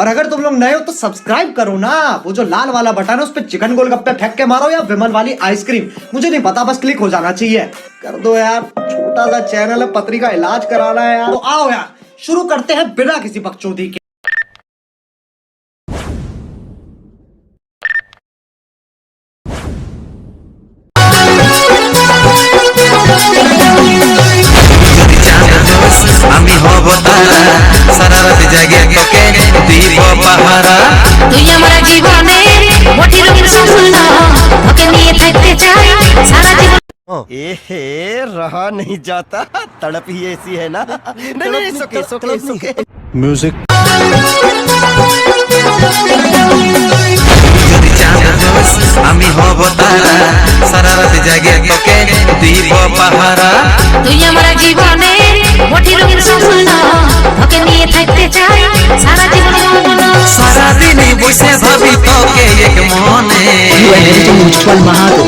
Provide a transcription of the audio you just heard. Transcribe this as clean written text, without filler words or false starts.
और अगर तुम लोग नए हो तो सब्सक्राइब करो ना, वो जो लाल वाला बटन है उस पर चिकन गोलगप्पे फेंक के मारो या विमल वाली आइसक्रीम, मुझे नहीं पता, बस क्लिक हो जाना चाहिए। कर दो यार, छोटा सा चैनल है, पथरी का इलाज कराना है यार। तो आओ यार शुरू करते हैं बिना किसी बकचोदी के। আমি হব তারা সারা রাত জাগে তোকে দিব পাহারা তুই আমার জীবনে মোটি রঙের স্বপ্ন তোকে নিয়ে থাকতে চাই সারা জীবন। एहे रहा नहीं जाता, तड़प ही ऐसी है ना। नहीं सुके म्यूजिक যদি চাঁদ আমি হব তারা সারা রাত জাগে তোকে দিব পাহারা তুই আমার জীবনে মোটি রঙের স্বপ্ন তোকে নিয়ে থাকতে চাই সারা জীবন। সারা দিন বসে ভাবি তোকে এক মনে ভালো